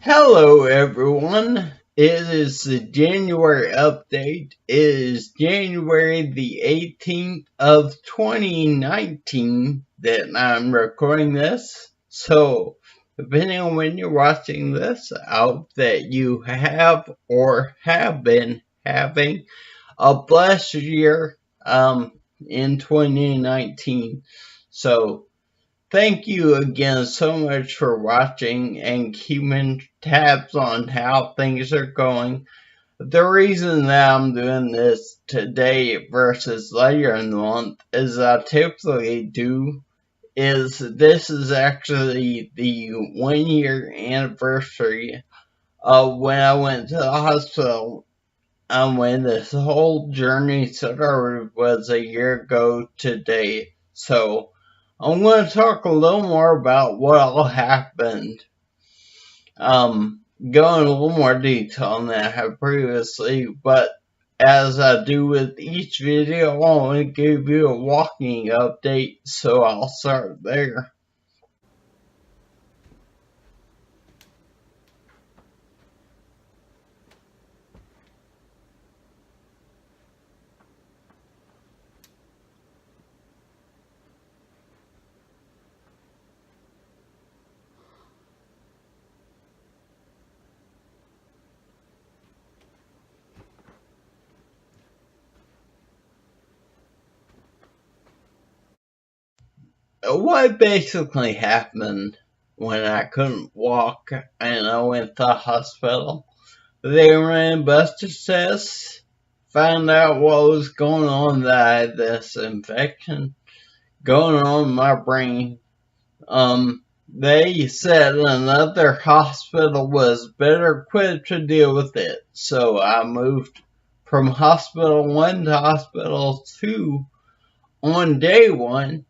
Hello everyone, it is the January update. It is January the 18th of 2019 that I'm recording this. So, depending on when you're watching this, I hope that you have or have been having a blessed year in 2019. So, thank you again so much for watching and keeping tabs on how things are going. The reason that I'm doing this today versus later in the month, as I typically do, is this is actually the 1 year anniversary of when I went to the hospital. When this whole journey started was a year ago today. So I'm going to talk a little more about what all happened. Go in a little more detail than I have previously, but as I do with each video, I want to give you a walking update, so I'll start there. What basically happened when I couldn't walk and I went to the hospital? They ran buster tests, found out what was going on, that I had this infection going on in my brain. They said another hospital was better equipped to deal with it, so I moved from hospital 1 to hospital 2 on day 1.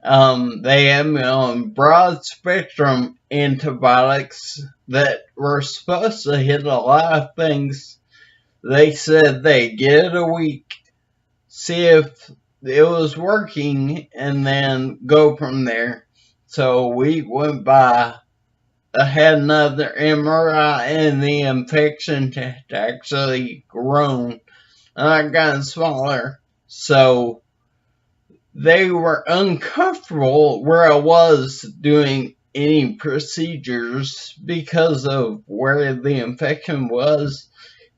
They had me on broad spectrum antibiotics that were supposed to hit a lot of things. They said they'd get it a week, see if it was working, and then go from there. So a week went by. I had another MRI, and the infection had actually grown, and I got smaller. So they were uncomfortable where I was doing any procedures because of where the infection was.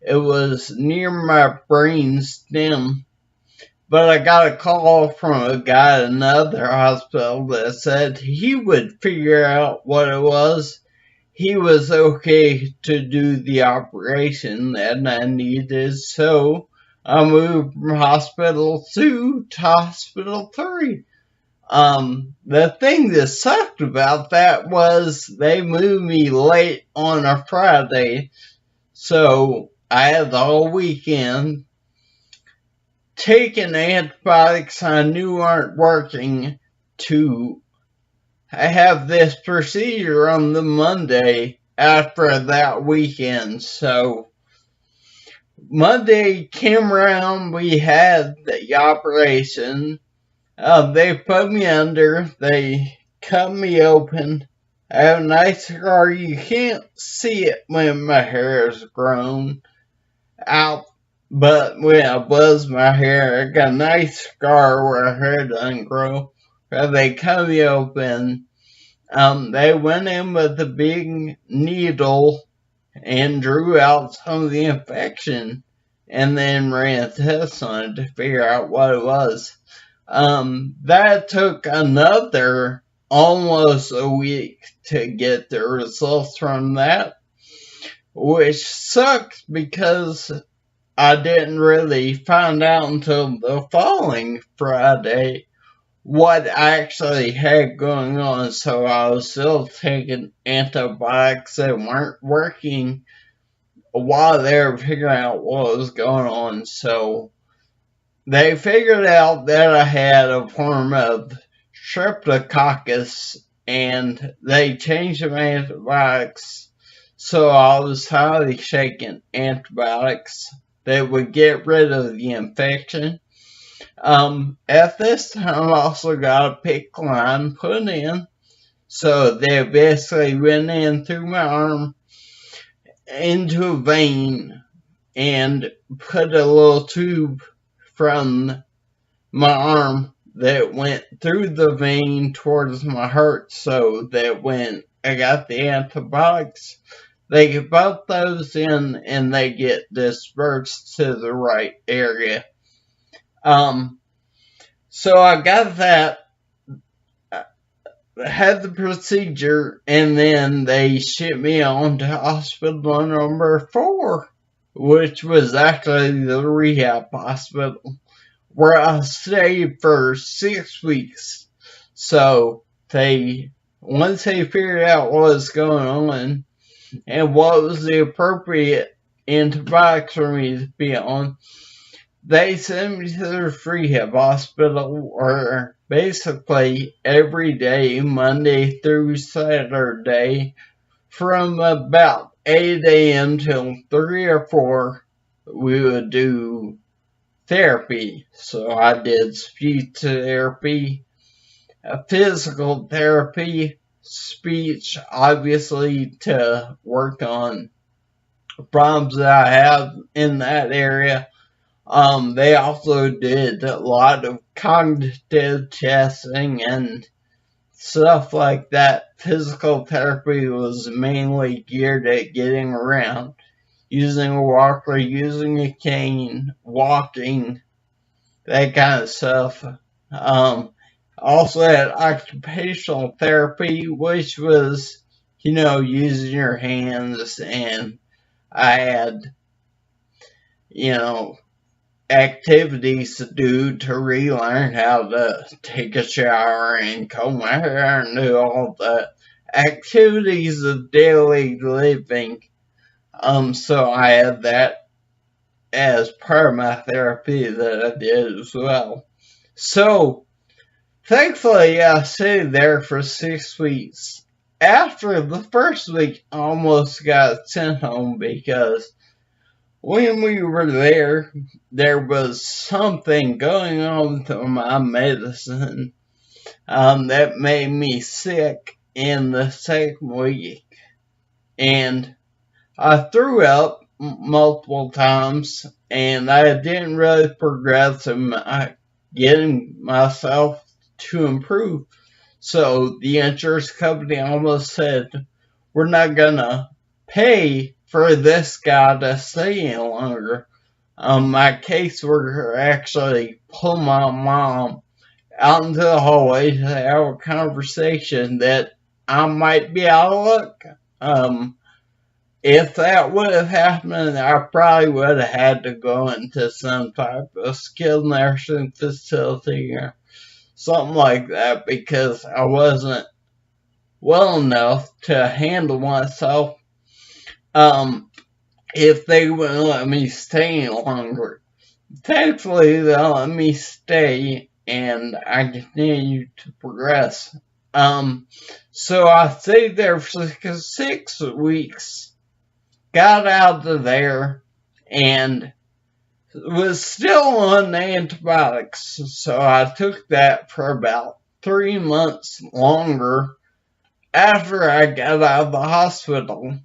It was near my brain stem. But I got a call from a guy at another hospital that said he would figure out what it was. He was okay to do the operation that I needed, so I moved from hospital 2 to hospital 3. The thing that sucked about that was they moved me late on a Friday, so I had the whole weekend taking antibiotics I knew aren't working to have this procedure on the Monday after that weekend. So Monday came around, we had the operation. They put me under, they cut me open. I have a nice scar. You can't see it when my hair is grown out, but when I buzz my hair, I got a nice scar where hair doesn't grow. They cut me open. They went in with a big needle and drew out some of the infection, and then ran tests on it to figure out what it was. That took another almost a week to get the results from that, which sucks because I didn't really find out until the following Friday what I actually had going on, so I was still taking antibiotics that weren't working while they were figuring out what was going on. So they figured out that I had a form of streptococcus, and they changed my antibiotics, so I was highly taking antibiotics that would get rid of the infection. At this time, I also got a PICC line put in, so they basically went in through my arm, into a vein and put a little tube from my arm that went through the vein towards my heart, so that when I got the antibiotics, they get both those in and they get dispersed to the right area. So I got that, had the procedure, and then they shipped me on to hospital number 4, which was actually the rehab hospital, where I stayed for 6 weeks. So once they figured out what was going on and what was the appropriate antibiotics for me to be on, they sent me to the rehab hospital, where basically every day, Monday through Saturday, from about 8 a.m. till 3 or 4, we would do therapy. So I did speech therapy, physical therapy, speech, obviously, to work on problems that I have in that area. They also did a lot of cognitive testing and stuff like that. Physical therapy was mainly geared at getting around, using a walker, using a cane, walking, that kind of stuff. Also had occupational therapy, which was, using your hands, and I had, activities to do to relearn how to take a shower and comb my hair and do all the activities of daily living. So I had that as part of my therapy that I did as well. So thankfully I stayed there for 6 weeks. After the first week, I almost got sent home because when we were there was something going on with my medicine that made me sick in the second week. And I threw up multiple times, and I didn't really progress in getting myself to improve. So the insurance company almost said, we're not going to pay for this guy to stay any longer. My caseworker actually pulled my mom out into the hallway to have a conversation that I might be out of luck. If that would have happened, I probably would have had to go into some type of skilled nursing facility or something like that, because I wasn't well enough to handle myself. If they wouldn't let me stay any longer. Thankfully, they let me stay, and I continued to progress. So I stayed there for 6 weeks, got out of there, and was still on antibiotics. So I took that for about 3 months longer after I got out of the hospital.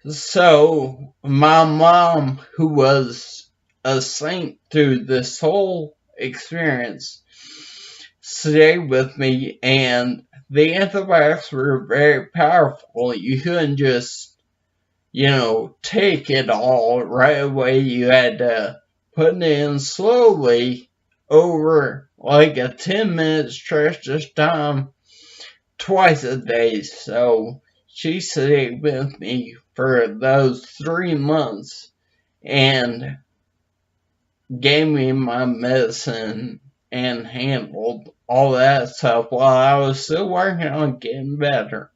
So my mom, who was a saint through this whole experience, stayed with me, and the antibiotics were very powerful. You couldn't just, take it all right away. You had to put it in slowly over like a 10-minute stretch of time twice a day. So she stayed with me for those 3 months and gave me my medicine and handled all that stuff while I was still working on getting better.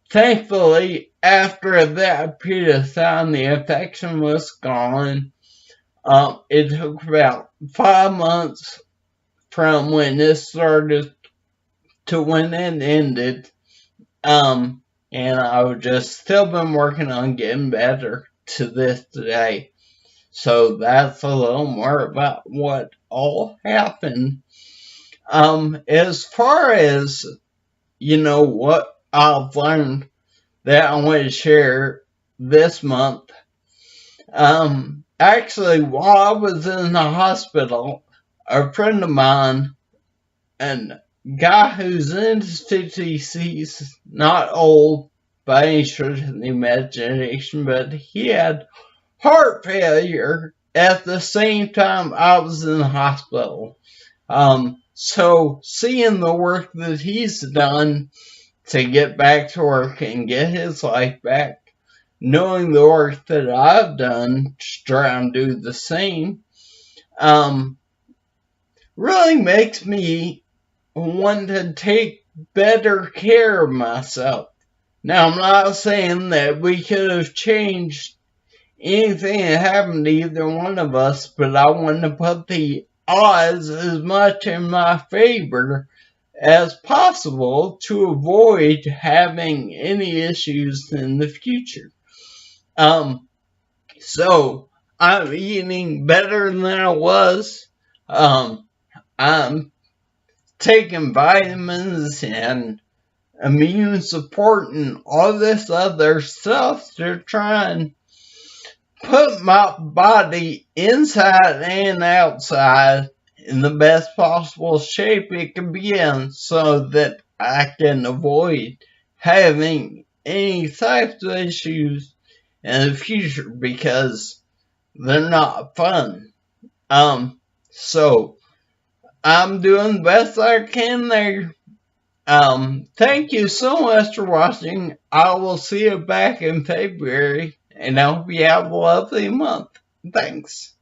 Thankfully, after that period of time, the infection was gone. It took about 5 months from when this started to when it ended. And I've just still been working on getting better to this day. So that's a little more about what all happened. As far as, what I've learned that I want to share this month. Actually, while I was in the hospital, a friend of mine, and guy who's in his 50s, he's not old by any stretch of the imagination, but he had heart failure at the same time I was in the hospital. So seeing the work that he's done to get back to work and get his life back, knowing the work that I've done to try and do the same, really makes me want to take better care of myself. Now, I'm not saying that we could have changed anything that happened to either one of us, but I want to put the odds as much in my favor as possible to avoid having any issues in the future. So I'm eating better than I was. I'm taking vitamins and immune support and all this other stuff to try and put my body inside and outside in the best possible shape it can be in so that I can avoid having any types of issues in the future because they're not fun. So I'm doing the best I can there. Thank you so much for watching. I will see you back in February, and I hope you have a lovely month. Thanks.